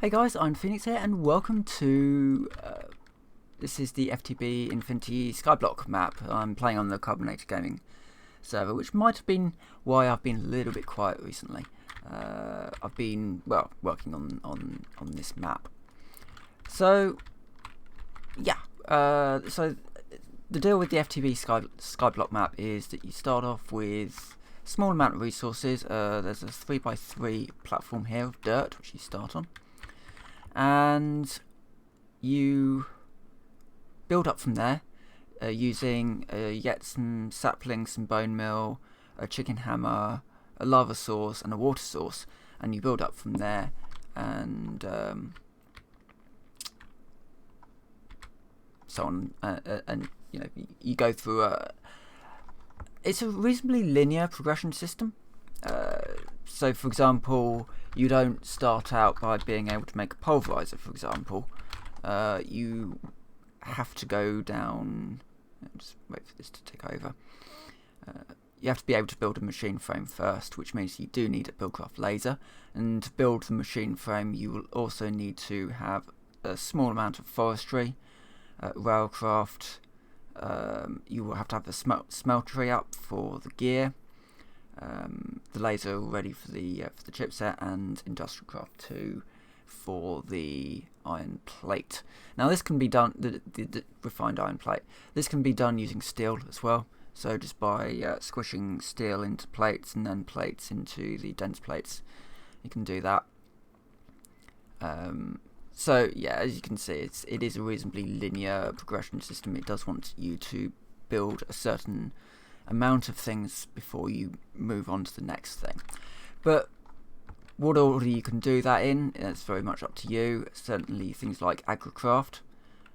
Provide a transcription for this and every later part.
Hey guys, I'm Phoenix here, and welcome to this is the FTB Infinity Skyblock map. I'm playing on the Carbonated Gaming server, which might have been why I've been a little bit quiet recently. I've been working on this map. So yeah, so the deal with the FTB Skyblock map is that you start off with a small amount of resources. There's a 3x3 platform here of dirt which you start on. And you build up from there using yet some saplings, some bone meal, a chicken hammer, a lava source, and a water source, and you build up from there. And so on, and you know, you go through it's a reasonably linear progression system. So, for example, you don't start out by being able to make a pulverizer, for example. You have to go down... Just wait for this to tick over. You have to be able to build a machine frame first, which means you do need a Buildcraft laser. And to build the machine frame, you will also need to have a small amount of forestry, railcraft. You will have to have the smeltery up for the gear. The laser ready for the chipset, and Industrial Craft 2 for the iron plate. Now this can be done, the refined iron plate, this can be done using steel as well, so just by squishing steel into plates and then plates into the dense plates, you can do that. So yeah, as you can see, it is a reasonably linear progression system. It does want you to build a certain amount of things before you move on to the next thing, but what order you can do that in, it's very much up to you. Certainly things like agricraft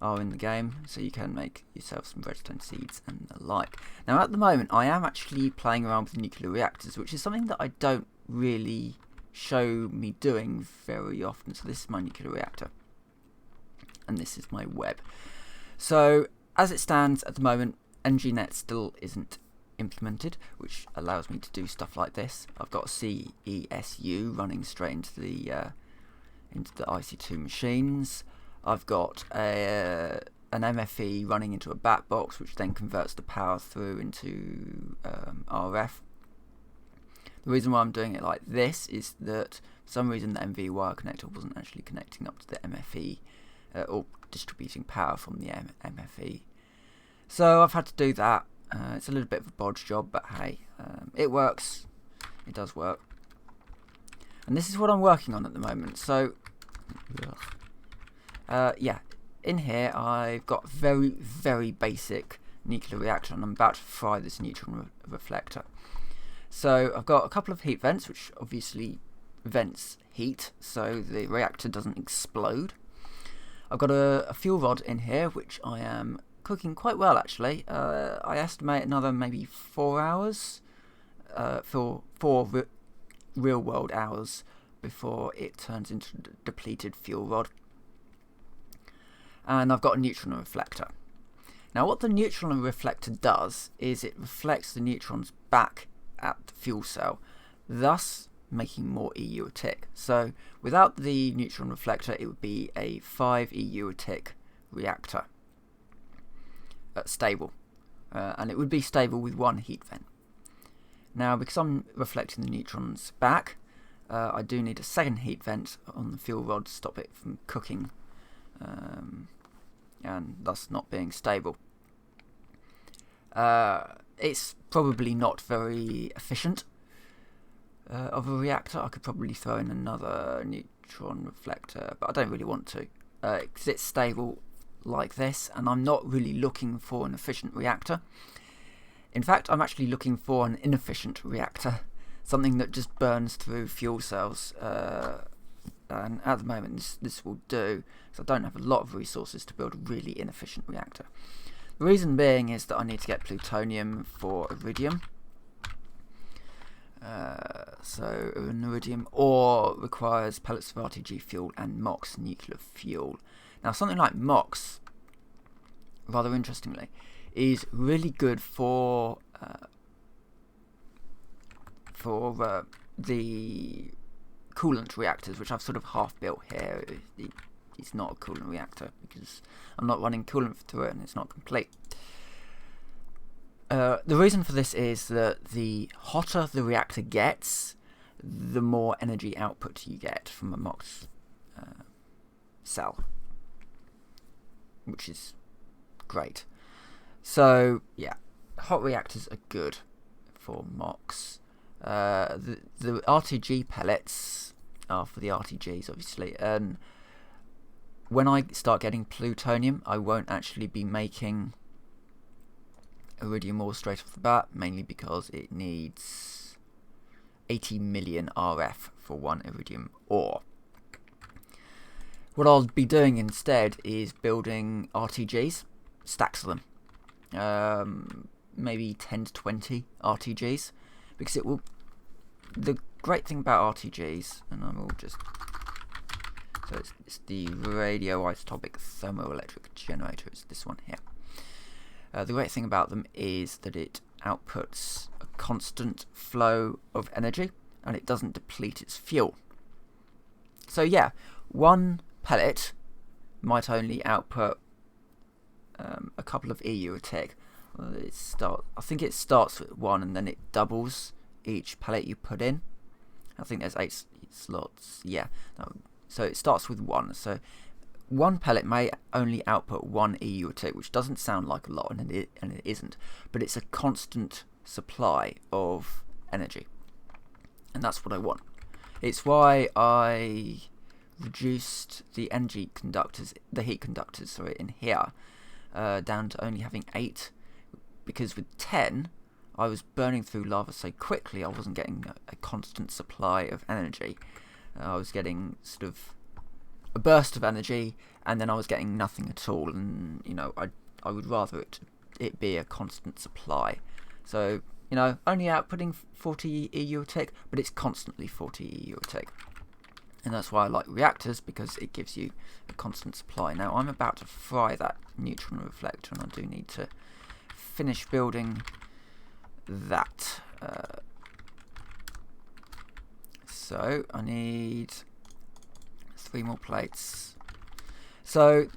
are in the game, so you can make yourself some redstone seeds and the like. Now at the moment I am actually playing around with nuclear reactors, which is something that I don't really show me doing very often. So this is my nuclear reactor and this is my web. So as it stands at the moment, NGNet still isn't implemented, which allows me to do stuff like this. I've got a CESU running straight into the IC2 machines. I've got an MFE running into a bat box, which then converts the power through into RF. The reason why I'm doing it like this is that for some reason the MV wire connector wasn't actually connecting up to the MFE or distributing power from the MFE. So I've had to do that. It's a little bit of a bodge job, but hey, it works. It does work. And this is what I'm working on at the moment. So, yeah, in here I've got a very, very basic nuclear reactor, and I'm about to fry this neutron reflector. So I've got a couple of heat vents, which obviously vents heat, so the reactor doesn't explode. I've got a fuel rod in here, which I am cooking quite well actually. I estimate another maybe 4 hours, for 4 real world hours before it turns into depleted fuel rod. And I've got a Nutrional Reflector. Now what the Nutrional Reflector does is it reflects the neutrons back at the fuel cell, thus making more EU a tick. So without the Nutrional Reflector it would be a 5 EU a tick reactor. Stable, and it would be stable with 1 heat vent. Now because I'm reflecting the neutrons back, I do need a second heat vent on the fuel rod to stop it from cooking and thus not being stable. It's probably not very efficient of a reactor. I could probably throw in another neutron reflector, but I don't really want to because it's stable like this, and I'm not really looking for an efficient reactor. In fact, I'm actually looking for an inefficient reactor, something that just burns through fuel cells, and at the moment this will do, so I don't have a lot of resources to build a really inefficient reactor. The reason being is that I need to get plutonium for iridium. So an iridium ore requires pellets of RTG fuel and MOX nuclear fuel. Now something like MOX, rather interestingly, is really good for the coolant reactors, which I've sort of half built here. It's not a coolant reactor because I'm not running coolant through it and it's not complete. The reason for this is that the hotter the reactor gets, the more energy output you get from a MOX cell, which is great. So yeah, hot reactors are good for MOX. The RTG pellets are for the RTGs, obviously, and when I start getting plutonium, I won't actually be making iridium ore straight off the bat, mainly because it needs 80 million RF for one iridium ore. What I'll be doing instead is building RTGs, stacks of them, maybe 10 to 20 RTGs, because it will. The great thing about RTGs, and I will just. So it's the radioisotopic thermoelectric generator. It's this one here. The great thing about them is that it outputs a constant flow of energy and it doesn't deplete its fuel. So yeah, one pellet might only output a couple of EU a tick. I think it starts with 1 and then it doubles each pellet you put in. I think there's 8 slots. Yeah, so it starts with 1. So one pellet may only output 1 EU a tick, which doesn't sound like a lot, and it isn't, but it's a constant supply of energy, and that's what I want. It's why I reduced the heat conductors, in here, down to only having 8, because with 10, I was burning through lava so quickly I wasn't getting a constant supply of energy. I was getting sort of a burst of energy, and then I was getting nothing at all. And I would rather it be a constant supply. So only outputting 40 EU a tick, but it's constantly 40 EU a tick. And that's why I like reactors, because it gives you a constant supply. Now I'm about to fry that Nutrional Reflector, and I do need to finish building that. So I need 3 more plates. So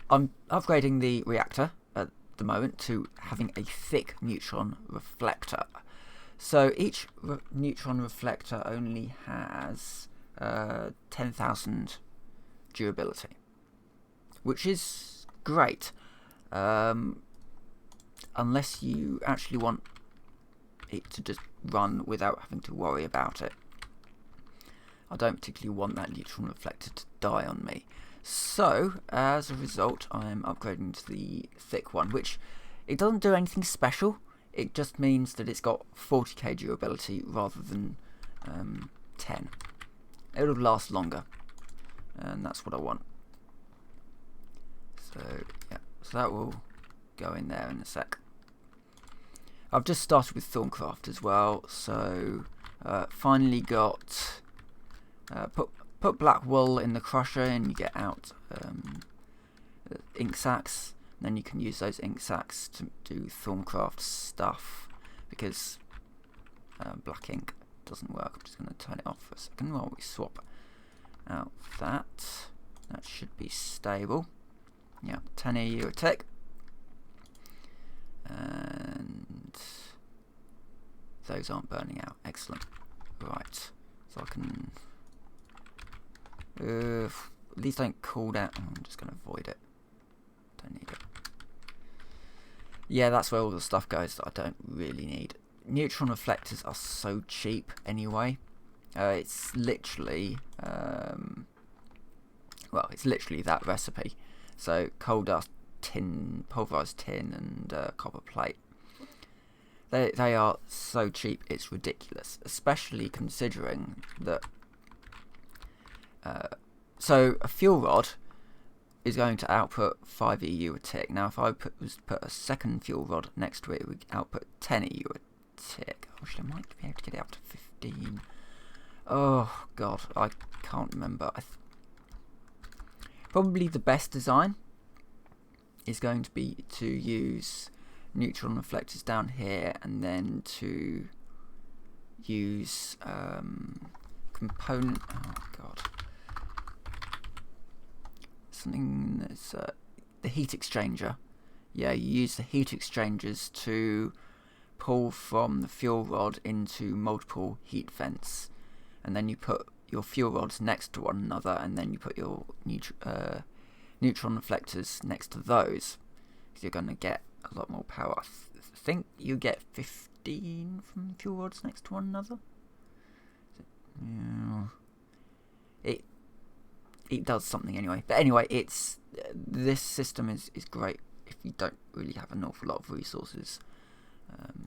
I'm upgrading the reactor at the moment to having a thick neutron reflector. So each neutron reflector only has 10,000 durability, which is great, unless you actually want it to just run without having to worry about it. I don't particularly want that neutron reflector to die on me. So, as a result, I'm upgrading to the thick one, which it doesn't do anything special. It just means that it's got 40k durability rather than 10. It'll last longer, and that's what I want. So, yeah, so that will go in there in a sec. I've just started with Thorncraft as well, so finally got... Put black wool in the crusher and you get out ink sacs. And then you can use those ink sacs to do Thorncraft stuff, because black ink doesn't work. I'm just going to turn it off for a second while we swap out that. That should be stable. Yeah, 10 EU a tick. And those aren't burning out. Excellent. Right, so I can... these don't cool down. I'm just going to avoid it. Don't need it. Yeah, that's where all the stuff goes that I don't really need. Neutron reflectors are so cheap anyway. It's literally, it's literally that recipe. So coal dust, tin, pulverized tin, and copper plate. They are so cheap, it's ridiculous. Especially considering that. So a fuel rod is going to output 5 EU a tick. Now if I was to put a second fuel rod next to it, it would output 10 EU a tick. I wish I might be able to get it up to 15. Oh god, I can't remember. Probably the best design is going to be to use neutron reflectors down here, and then to use component. Oh god, something that's the heat exchanger. Yeah, you use the heat exchangers to pull from the fuel rod into multiple heat vents, and then you put your fuel rods next to one another, and then you put your neutron reflectors next to those, because you're going to get a lot more power. I think you get 15 from fuel rods next to one another. Yeah. It does something anyway. But anyway, this system is great if you don't really have an awful lot of resources,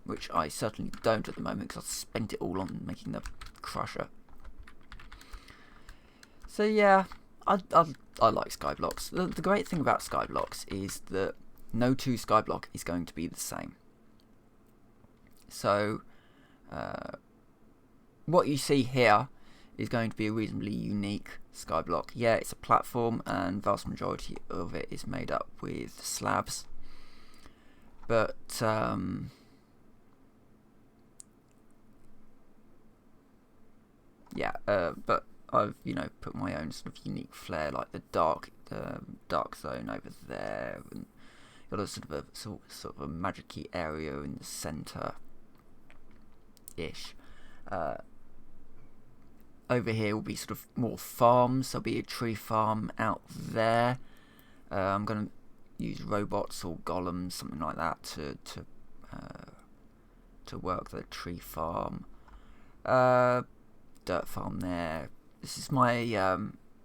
which I certainly don't at the moment because I've spent it all on making the crusher. So yeah, I like Skyblocks. The great thing about Skyblocks is that no two Skyblock is going to be the same. So what you see here is going to be a reasonably unique Skyblock. Yeah, it's a platform, and vast majority of it is made up with slabs. But but I've put my own sort of unique flair, like the dark zone over there, and got a sort of a magic-y area in the centre ish. Over here will be sort of more farms. There'll be a tree farm out there. I'm going to use robots or golems, something like that, to work the tree farm. Dirt farm there. This is my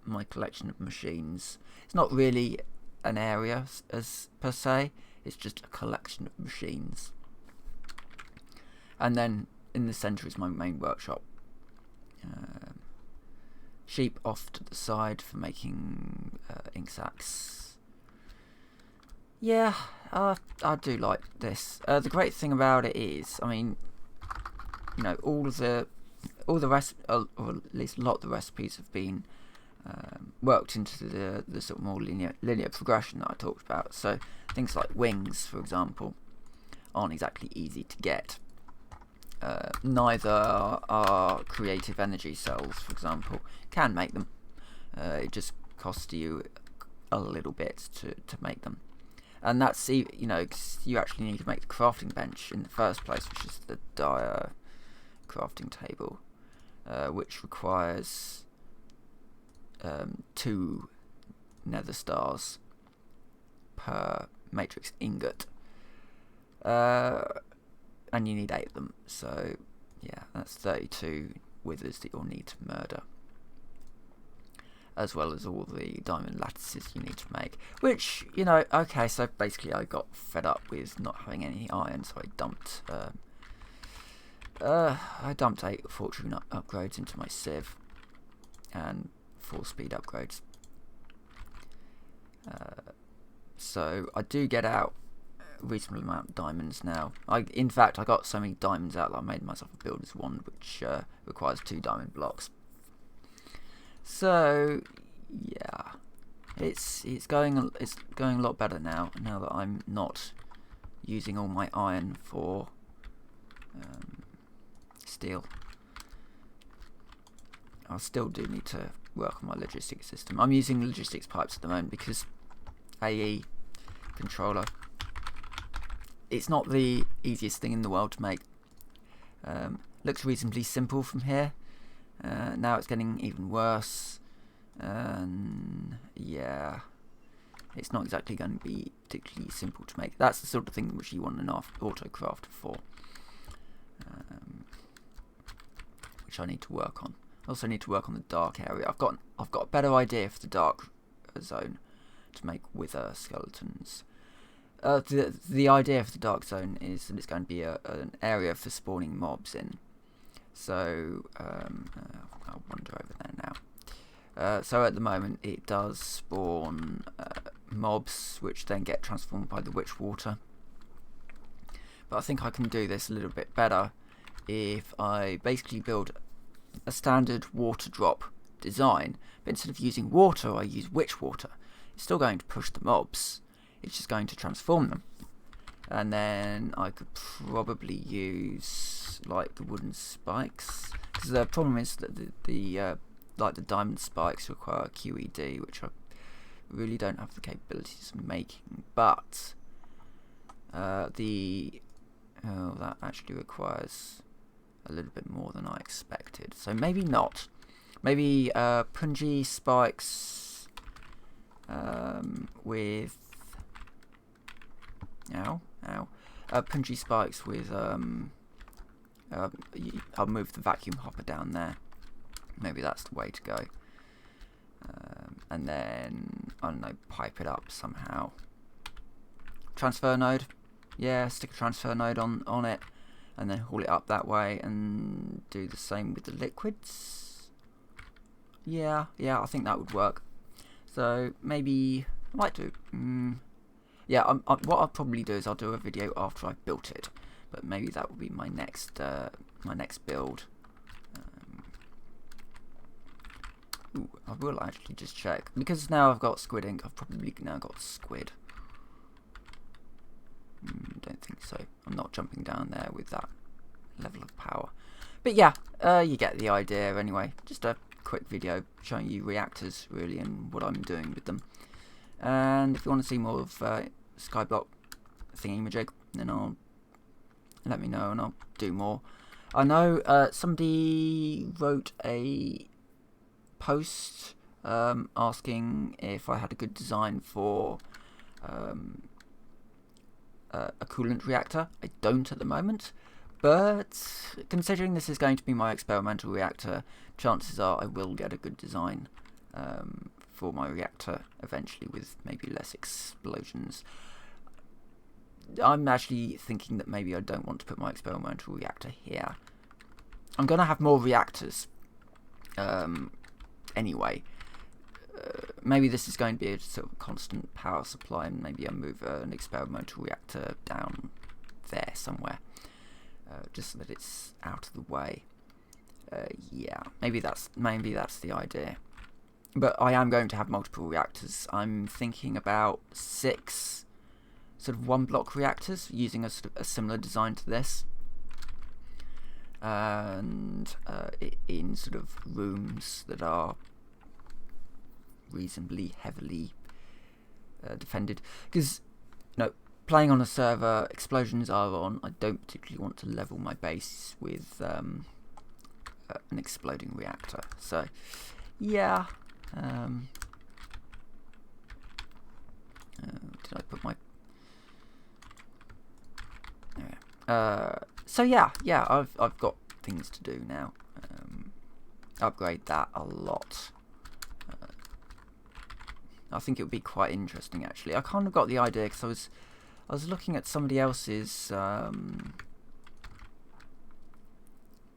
my collection of machines. It's not really an area as per se. It's just a collection of machines. And then in the centre is my main workshop. Sheep off to the side for making ink sacs. Yeah, I do like this. The great thing about it is, I mean, all the rest, or at least a lot of the recipes have been worked into the sort of more linear progression that I talked about. So things like wings, for example, aren't exactly easy to get. Neither are creative energy cells, for example. Can make them. It just costs you a little bit to make them. And that's, cause you actually need to make the crafting bench in the first place, which is the dire crafting table, which requires 2 nether stars per matrix ingot. And you need 8 of them, so yeah, that's 32 withers that you'll need to murder, as well as all the diamond lattices you need to make. Which, okay, so basically I got fed up with not having any iron, so I dumped 8 fortune upgrades into my sieve and 4 speed upgrades. So I do get out a reasonable amount of diamonds now. In fact, I got so many diamonds out that I made myself a builder's wand, which requires 2 diamond blocks. So yeah, it's going a lot better now that I'm not using all my iron for steel. I still do need to work on my logistics system. I'm using logistics pipes at the moment because AE controller, it's not the easiest thing in the world to make. Looks reasonably simple from here. Now it's getting even worse. Yeah, it's not exactly going to be particularly simple to make. That's the sort of thing which you want an autocrafter for, which I need to work on. I also need to work on the dark area. I've got a better idea for the dark zone to make wither skeletons. The idea for the dark zone is that it's going to be an area for spawning mobs in. So I'll wander over there now. So at the moment it does spawn mobs, which then get transformed by the witch water. But I think I can do this a little bit better if I basically build a standard water drop design, but instead of using water I use witch water. It's still going to push the mobs, it's just going to transform them. and then I could probably use like the wooden spikes, because the problem is that the diamond spikes require QED, which I really don't have the capabilities of making. But that actually requires a little bit more than I expected, so maybe not. Maybe punji spikes with punji spikes with I'll move the vacuum hopper down there. Maybe that's the way to go. And then, I don't know, pipe it up somehow. Transfer node. Yeah, stick a transfer node on it, and then haul it up that way, and do the same with the liquids. Yeah, I think that would work. So maybe I might do. Yeah, what I'll probably do is I'll do a video after I've built it, but maybe that will be my next build. I will actually just check, because now I've got squid ink. I've probably now got squid. Don't think so. I'm not jumping down there with that level of power. But yeah, you get the idea anyway. Just a quick video showing you reactors really and what I'm doing with them. And if you want to see more of Skyblock thingy-majig, then let me know and I'll do more. I know somebody wrote a post asking if I had a good design for a coolant reactor. I don't at the moment, but considering this is going to be my experimental reactor, chances are I will get a good design for my reactor eventually, with maybe less explosions. I'm actually thinking that maybe I don't want to put my experimental reactor here. I'm going to have more reactors anyway. Maybe this is going to be a sort of constant power supply, and maybe I move an experimental reactor down there somewhere, just so that it's out of the way. Yeah, maybe that's the idea. But I am going to have multiple reactors. I'm thinking about 6 sort of 1-block reactors using a sort of a similar design to this, and in sort of rooms that are reasonably heavily defended, because playing on a server, explosions are on. I don't particularly want to level my base with an exploding reactor. So yeah, did I put my so yeah, I've got things to do now. Upgrade that a lot. I think it would be quite interesting actually. I kind of got the idea because I was looking at somebody else's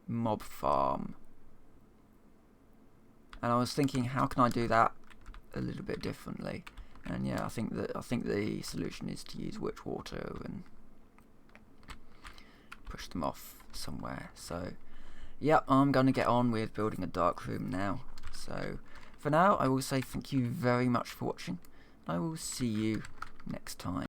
mob farm, and I was thinking, how can I do that a little bit differently? And yeah, I think the solution is to use witch water and push them off somewhere. So yeah, I'm going to get on with building a dark room now. So for now, I will say thank you very much for watching. I will see you next time.